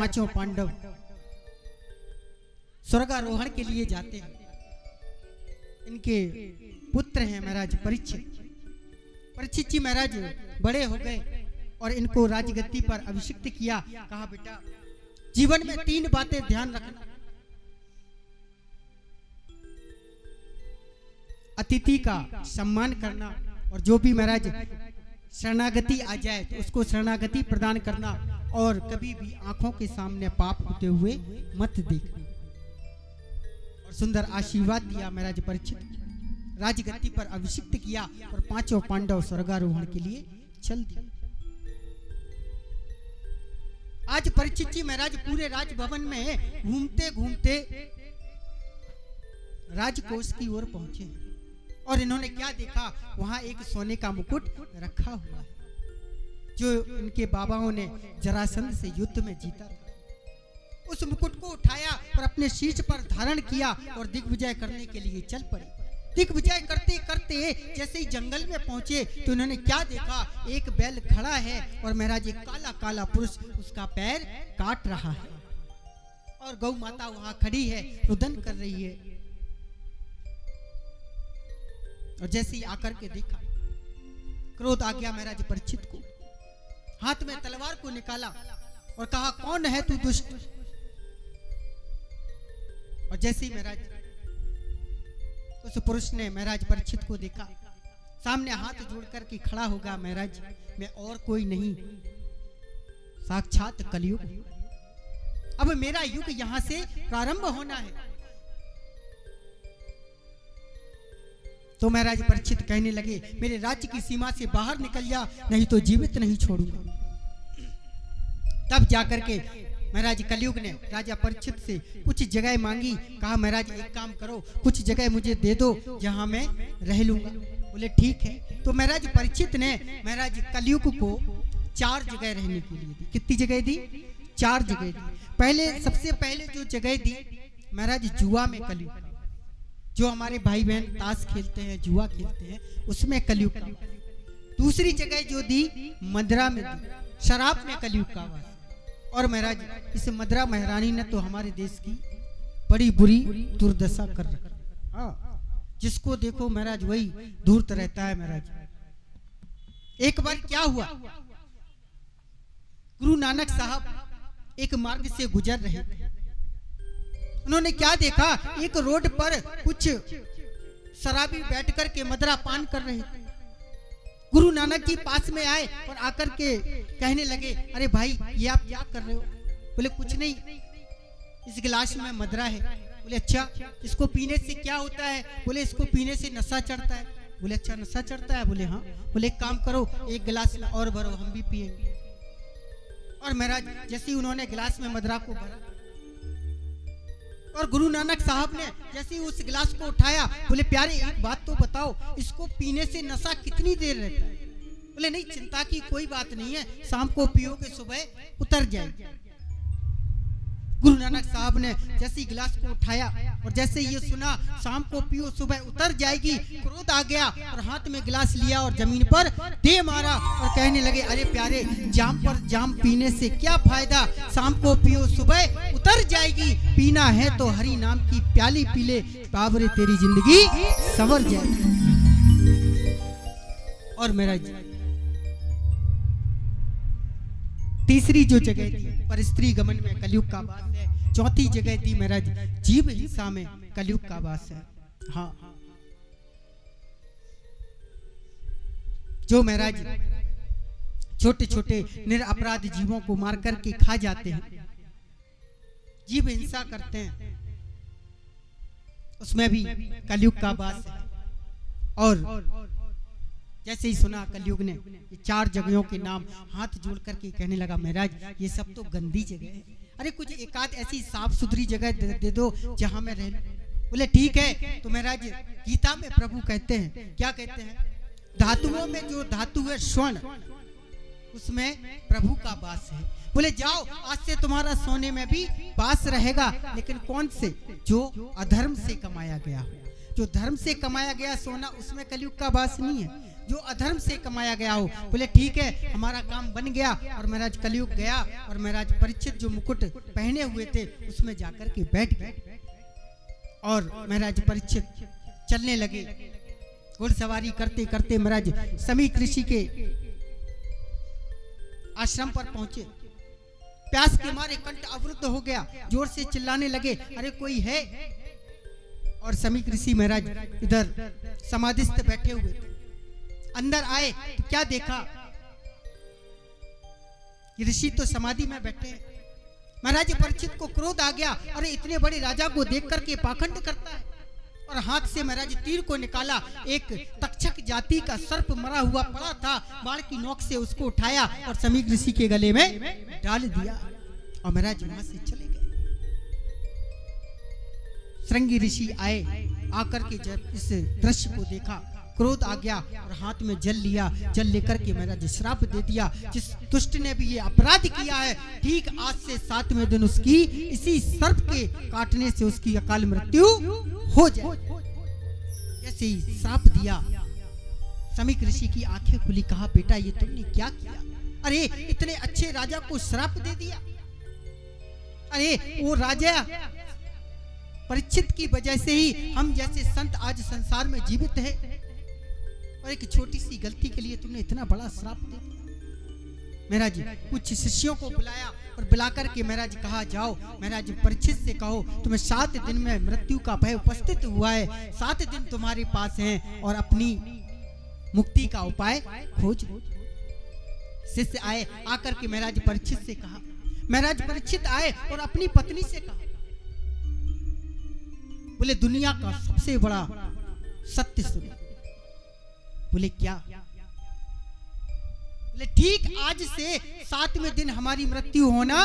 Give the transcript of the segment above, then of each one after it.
पांचों पांडव स्वर्गारोहण के लिए जाते हैं। इनके पुत्र हैं महाराज परीक्षित। परीक्षित जी महाराज बड़े हो गए और इनको राजगद्दी पर अभिषिक्त किया। कहा बेटा जीवन में 3 बातें ध्यान रखना। अतिथि का सम्मान करना, और जो भी महाराज शरणागति आ जाए तो उसको शरणागति प्रदान करना, और कभी भी आंखों के सामने पाप होते हुए मत देखना। और सुंदर आशीर्वाद दिया महाराज परीक्षित, राजगद्दी पर अभिषिक्त किया और पांचों पांडव स्वर्गारोहण के लिए चल दिए। आज परीक्षित जी महाराज पूरे राजभवन में घूमते घूमते राजकोष की ओर पहुंचे और इन्होंने क्या देखा, वहां एक सोने का मुकुट रखा हुआ है जो इनके बाबाओं ने जरासंध से युद्ध में जीता था। उस मुकुट को उठाया और अपने शीर्ष पर धारण किया और दिग्विजय करने के लिए चल पड़े। दिग्विजय करते करते जैसे ही जंगल में पहुंचे तो उन्होंने क्या देखा, एक बैल खड़ा है और महाराज एक काला काला पुरुष उसका पैर काट रहा है और गौ माता वहां खड़ी है, रुदन कर रही है। और जैसे ही आकर के देखा, क्रोध आ गया महाराज परीक्षित को। हाथ में तलवार को निकाला और कहा, कौन है तू दुष्ट। और जैसे ही महाराज उस पुरुष ने महाराज परीक्षित को देखा, सामने हाथ जोड़ करके खड़ा होगा, महाराज मैं और कोई नहीं, साक्षात कलयुग। अब मेरा युग यहां से प्रारंभ होना है। तो महाराज परीक्षित कहने लगे, मेरे राज्य की सीमा से बाहर निकल जा, नहीं तो जीवित नहीं छोड़ूंगा। तब जाकर के महाराज कलयुग ने राजा परीक्षित से कुछ जगह मांगी। कहा, महाराज एक काम करो, कुछ जगह मुझे दे दो जहां मैं रह लूंगा। बोले ठीक है। तो महाराज परीक्षित ने महाराज कलयुग को 4 जगह रहने के लिए दी। कितनी जगह दी? 4 जगह दी। सबसे पहले जो जगह दी महाराज जुआ में कलयुग, जो हमारे भाई बहन ताश खेलते हैं, जुआ खेलते हैं, उसमें कलयुग। दूसरी जगह जो दी मदरा में दी, शराब में कलयुग का वास। और महाराज इस मदरा महारानी ने तो हमारे देश की बड़ी बुरी दुर्दशा कर रखी। जिसको देखो महाराज वही धूर्त रहता है। महाराज एक बार क्या हुआ, गुरु नानक साहब एक मार्ग से गुजर रहे थे। उन्होंने क्या देखा, एक रोड पर कुछ शराबी बैठ कर के मदरा पान कर रहे थे। गुरु नानक जी पास में आए और आकर के कहने लगे, अरे भाई ये आप क्या कर रहे हो? बोले कुछ नहीं, इस गिलास में मदरा है। बोले अच्छा, इसको पीने से क्या होता है? बोले इसको पीने से नशा चढ़ता है। बोले अच्छा नशा चढ़ता है? बोले हाँ। बोले एक काम करो, एक गिलास में और भरो, हम भी पिएंगे। और महाराज जैसे ही उन्होंने गिलास में मदरा को भरा और गुरु नानक साहब ने जैसे ही उस गिलास को उठाया, बोले प्यारे एक बात तो बताओ, इसको पीने से नशा कितनी देर रहता है? बोले नहीं, चिंता की कोई बात नहीं है, शाम को पियोगे सुबह उतर जाएगी। गुरु नानक साहब ने जैसे ही गिलास को उठाया और जैसे ये सुना शाम को पियो सुबह उतर जाएगी, क्रोध आ गया और हाथ में गिलास लिया और जमीन पर दे मारा और कहने लगे, अरे प्यारे जाम पर जाम पीने से क्या फायदा, शाम को पियो सुबह उतर जाएगी, पीना है तो हरि नाम की प्याली पी ले, बाबरे तेरी जिंदगी संवर जाएगी। और मेरा तीसरी जो जगह दी पर स्त्री गमन में कलयुग का वास है। चौथी जगह दी महाराज जीव हिंसा में कलयुग का वास है। हाँ, जो महाराज छोटे छोटे निरपराध जीवों को मार करके खा जाते हैं, जीव हिंसा करते हैं, उसमें भी कलयुग का वास है। और जैसे ही सुना कलयुग ने ये 4 जगहों के नाम हाथ जोड़ करके कहने लगा, महाराज ये सब तो गंदी जगह है, अरे कुछ एकाध ऐसी साफ सुथरी जगह दे दो जहां मैं रह लूं। बोले ठीक है। तो महाराज गीता में प्रभु कहते हैं, क्या कहते हैं, धातुओं में जो धातु है स्वर्ण, उसमें प्रभु का वास है। बोले जाओ, आज से तुम्हारा सोने में भी वास रहेगा, लेकिन कौन से? जो अधर्म से कमाया गया हो। जो धर्म से कमाया गया सोना, उसमें कलयुग का वास नहीं है। जो अधर्म से कमाया गया हो। बोले ठीक है, हमारा काम बन गया। और महाराज कलयुग गया और महाराज परीक्षित जो मुकुट पहने हुए थे उसमें जाकर के बैठ गए और महाराज परीक्षित चलने लगे। घुड़सवारी करते करते महाराज समीक ऋषि के आश्रम पर पहुंचे। प्यास के मारे कंठ अवरुद्ध हो गया, जोर से चिल्लाने लगे, अरे कोई है? और समीक ऋषि महाराज इधर समाधिस्थ बैठे हुए थे। अंदर आए तो क्या देखा, ऋषि तो समाधि में बैठे हैं। महाराज परीक्षित को क्रोध आ गया, अरे इतने बड़े राजा को देख करके पाखंड करता है। और हाथ से महाराज तीर को निकाला। एक तक्षक जाति का सर्प मरा हुआ पड़ा था, बाण की नोक से उसको उठाया और समीक ऋषि के गले में डाल दिया और महाराज वहां से चले गए। श्रृंगी ऋषि आए, आकर के जब इस दृश्य को देखा क्रोध आ गया और हाथ में जल लिया। जल लेकर के महाराज श्राप दे दिया, जिस दुष्ट ने भी ये अपराध किया है ठीक आज से 7वें दिन उसकी इसी सर्प के काटने से उसकी अकाल मृत्यु हो जाए। ऐसे ही श्राप दिया। समीक ऋषि की आंखें खुली, कहा बेटा ये तुमने क्या किया? अरे इतने अच्छे राजा को श्राप दे दिया। अरे वो राजा परीक्षित की वजह से ही हम जैसे संत आज संसार में जीवित है और एक छोटी सी गलती के लिए तुमने इतना बड़ा श्राप दे दिया। महाराज कुछ शिष्यों को बुलाया और बुलाकर के महाराज कहा जाओ महाराज परीक्षित से कहो तुम्हें 7 दिन में मृत्यु का भय उपस्थित हुआ है, 7 दिन तुम्हारे पास हैं और अपनी मुक्ति का उपाय खोज। शिष्य आए, आकर के महाराज परीक्षित से कहा। महाराज परीक्षित आए और अपनी पत्नी से कहा, बोले दुनिया का सबसे बड़ा सत्य सुनो। बोले क्या? बोले ठीक आज से 7वें दिन हमारी मृत्यु होना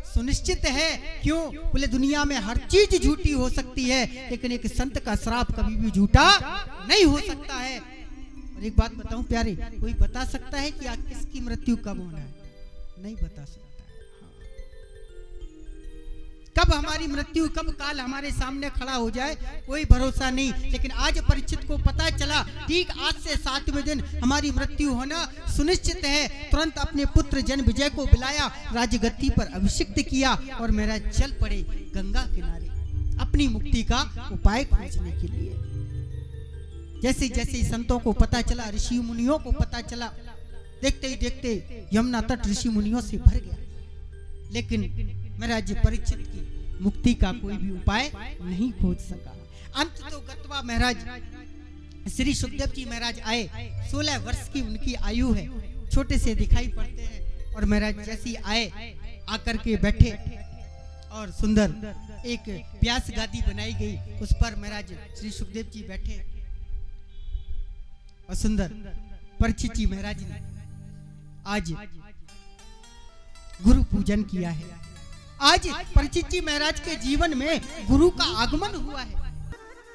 सुनिश्चित है। क्यों? बोले दुनिया में हर चीज झूठी हो सकती है लेकिन एक संत का श्राप कभी भी झूठा नहीं हो सकता है। और एक बात बताऊं प्यारे, कोई बता सकता है कि आज किसकी मृत्यु कब होना है? नहीं बता सकता है। कब हमारी मृत्यु, कब काल हमारे सामने खड़ा हो जाए कोई भरोसा नहीं। लेकिन आज परीक्षित को पता चला ठीक आज से 7वें दिन हमारी मृत्यु होना सुनिश्चित है। तुरंत अपने पुत्र जन विजय को बुलाया, राजगद्दी पर अभिषिक्त किया और महाराज चल पड़े गंगा किनारे अपनी मुक्ति का उपाय खोजने के लिए। जैसे जैसे संतों को पता चला, ऋषि मुनियों को पता चला, देखते ही देखते यमुना तट ऋषि मुनियों से भर गया। लेकिन महाराज परीक्षित की मुक्ति का कोई भी उपाय नहीं खोज सका। अंत तो गत्वा महाराज श्री सुखदेव जी महाराज आए। 16 वर्ष की उनकी आयु है, छोटे से दिखाई पड़ते हैं। और महाराज जैसे ही आए आकर के बैठे और सुंदर एक प्यास गादी बनाई गई, उस पर महाराज श्री सुखदेव जी बैठे और सुंदर परीक्षित जी महाराज ने आज गुरु पूजन किया है। आज परीक्षित जी महाराज के जीवन में गुरु का आगमन हुआ है।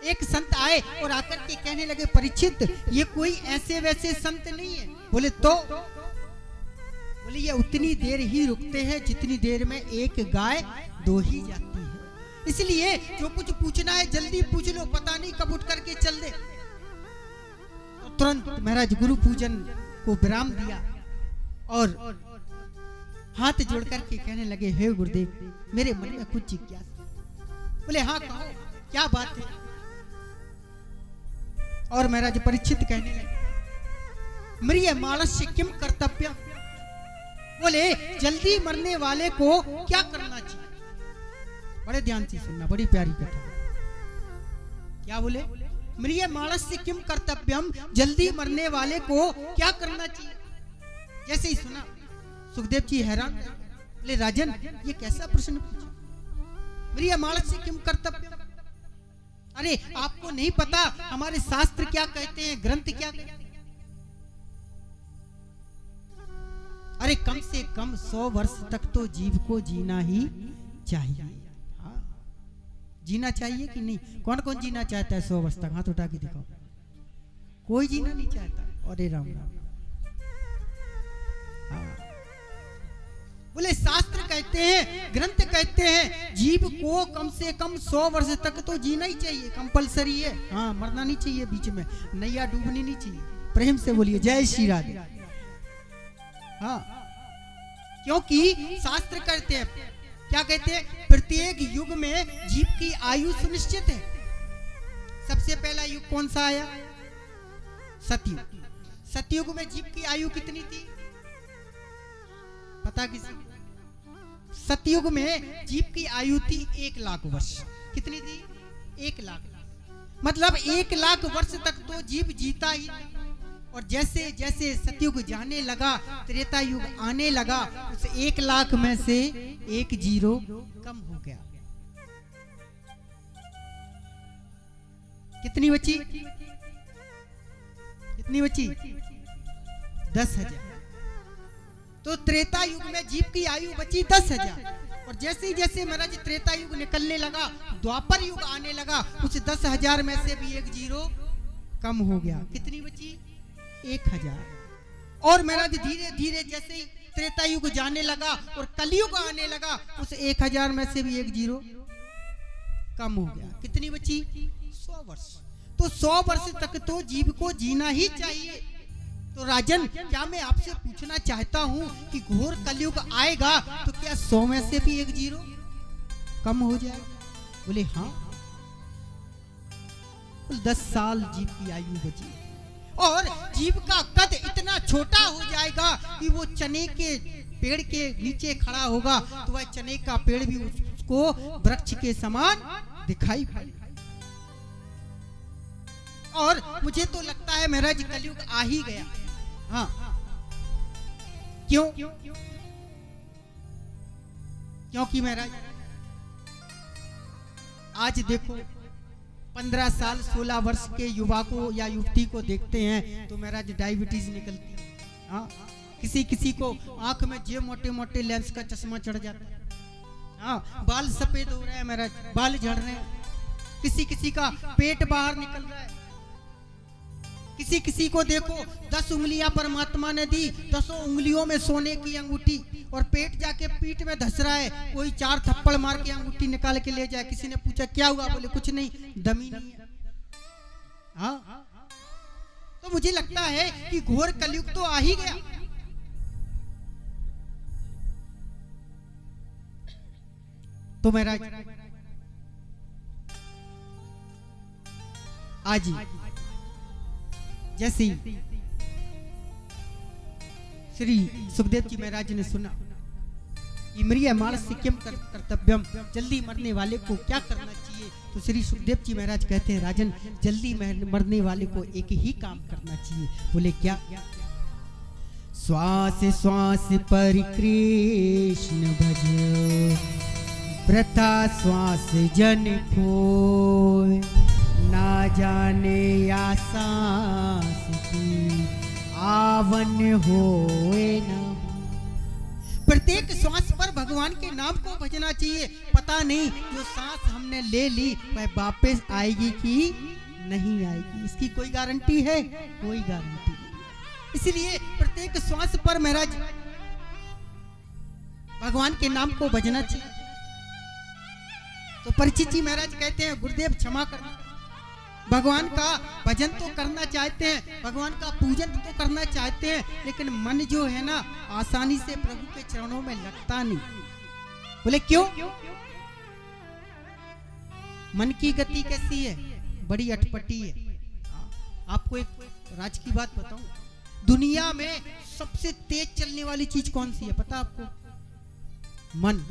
एक संत आए और आकर के कहने लगे, परीक्षित ये कोई ऐसे वैसे संत नहीं है। बोले तो? बोले ये उतनी देर ही रुकते हैं जितनी देर में एक गाय दोही जाती है। इसलिए जो कुछ पूछना है जल्दी पूछ लो, पता नहीं कब उठ करके चल दे। तो तुरंत महाराज गुरु पूजन को विराम दिया और हाथ जोड़ करके कहने लगे, हे गुरुदेव मेरे मन में कुछ जिज्ञासा। बोले हाँ कहो, क्या बात है? और महाराज परीक्षित कहने लगे, मरिय मानस्य किम कर्तव्य। बोले जल्दी मरने वाले को क्या करना चाहिए? बड़े ध्यान से सुनना, बड़ी प्यारी कथा। क्या बोले? मरिय मानस्य किम कर्तव्यम, जल्दी मरने वाले को क्या करना चाहिए? जैसे ही सुना सुखदेव जी हैरान, बोले राजन ये कैसा प्रश्न पूछा? मरिय मानस्य किम कर्तव्य। अरे आपको नहीं पता हमारे शास्त्र क्या कहते हैं, ग्रंथ क्या कहते हैं? अरे कम से कम 100 वर्ष तक तो जीव को जीना ही चाहिए। हाँ जीना चाहिए कि नहीं? कौन कौन जीना चाहता है 100 वर्ष तक? हाथ उठा के दिखाओ। कोई जीना नहीं चाहता। अरे राम राम। हाँ बोले शास्त्र कहते हैं, ग्रंथ कहते हैं जीव को कम से कम 100 वर्ष तक तो जीना ही चाहिए, कंपलसरी है। हाँ मरना नहीं चाहिए, बीच में नैया डूबनी नहीं चाहिए। प्रेम से बोलिए जय श्री राधे। हाँ, क्योंकि शास्त्र कहते हैं, क्या कहते हैं, प्रत्येक युग में जीव की आयु सुनिश्चित है। सबसे पहला युग कौन सा आया? सतयुग। सतयुग में जीव की आयु कितनी थी पता किसी? सतयुग में जीव की आयु थी 1,00,000 वर्ष। कितनी थी? 1,00,000। मतलब 1,00,000 वर्ष तक तो जीव जीता ही। और जैसे जैसे सतयुग जाने लगा, त्रेता युग आने लगा, उस 1,00,000 में से 1 जीरो कम हो गया। कितनी बची? कितनी बची? 10,000। तो त्रेता युग में जीव की आयु बची 10,000। और जैसे जैसे महाराज त्रेता युग निकलने लगा, द्वापर युग आने लगा, उस 10,000 में से भी 1 जीरो कम हो गया। कितनी बची? 1,000। और महाराज धीरे धीरे जैसे ही त्रेता युग जाने लगा और कलयुग आने लगा, उस 1,000 में से भी 1 जीरो कम हो गया। कितनी बची? 100 वर्ष। तो 100 वर्ष तक तो जीव को जीना ही चाहिए। तो राजन, क्या मैं आपसे पूछना चाहता हूं कि घोर कलयुग आएगा तो क्या 100 में से भी 1 जीरो कम हो जाएगा? बोले हाँ। 10 साल जीव की आयु बची और जीव का कद इतना छोटा हो जाएगा कि वो चने के पेड़ के नीचे खड़ा होगा तो वह चने का पेड़ भी उसको वृक्ष के समान दिखाई पड़ेगा। और मुझे तो लगता है महाराज कलयुग आ ही गया। हाँ, क्यों? क्योंकि महाराज आज देखो 15 साल 16 वर्ष के युवा को या युवती को देखते हैं तो महाराज डायबिटीज निकलती है। हाँ, किसी किसी को आंख में जे मोटे मोटे लेंस का चश्मा चढ़ जाता है। हाँ, बाल सफेद हो रहे हैं महाराज, बाल झड़ रहे हैं। किसी किसी का पेट बाहर निकल रहा है। किसी किसी को देखो 10 उंगलियां परमात्मा ने दी, 10 उंगलियों में सोने की अंगूठी, और पेट जाके पीठ में धस रहा है। कोई 4 थप्पड़ मार के अंगूठी निकाल के ले जाए। किसी ने पूछा क्या हुआ? बोले कुछ नहीं, दमी नहीं है। हाँ, तो मुझे लगता है कि घोर कलयुग तो आ ही गया। तो महाराज आज जैसे श्री सुखदेव जी महाराज ने सुना कि मरिया मानस से किम कर्तव्यम, जल्दी मरने वाले को क्या करना चाहिए, तो श्री सुखदेव जी महाराज कहते हैं राजन, जल्दी मरने वाले को एक ही काम करना चाहिए। बोले क्या? श्वास श्वास पर कृष्ण भज, प्रथा श्वास जन खोय, ना जाने आसास की आवन होए न। प्रत्येक श्वास पर भगवान के नाम को भजना चाहिए। पता नहीं जो सांस हमने ले ली वह वापस आएगी कि नहीं आएगी, इसकी कोई गारंटी है? कोई गारंटी नहीं। इसलिए प्रत्येक श्वास पर महाराज भगवान के नाम को भजना चाहिए। तो परीक्षित जी महाराज कहते हैं गुरुदेव क्षमा करना, भगवान का भजन तो करना चाहते हैं, भगवान का पूजन तो करना चाहते हैं, लेकिन मन जो है ना आसानी से प्रभु के चरणों में लगता नहीं। बोले क्यों? मन की गति कैसी है? बड़ी अटपटी है। आपको एक राज की बात बताऊं, दुनिया में सबसे तेज चलने वाली चीज कौन सी है पता आपको? मन।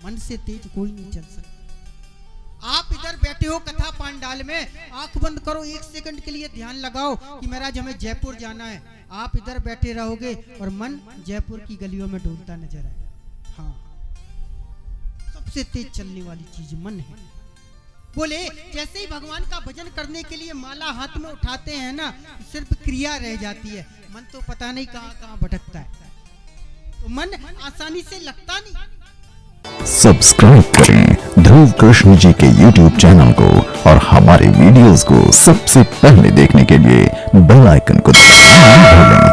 मन से तेज कोई नहीं चल सकता। आप इधर बैठे हो कथा पांडाल में, आंख बंद करो, 1 सेकंड के लिए ध्यान लगाओ कि महाराज हमें जयपुर जाना है। आप इधर बैठे रहोगे और मन जयपुर की गलियों में डोलता नजर आएगा। हाँ, सबसे तेज चलने वाली चीज मन है। बोले जैसे ही भगवान का भजन करने के लिए माला हाथ में उठाते हैं ना, सिर्फ क्रिया रह जाती है, मन तो पता नहीं कहां कहां भटकता है। तो मन आसानी से लगता नहीं। सब्सक्राइब करें ध्रुव कृष्ण जी के YouTube चैनल को और हमारे वीडियोस को सबसे पहले देखने के लिए बेल आइकन को दबाना न भूलें।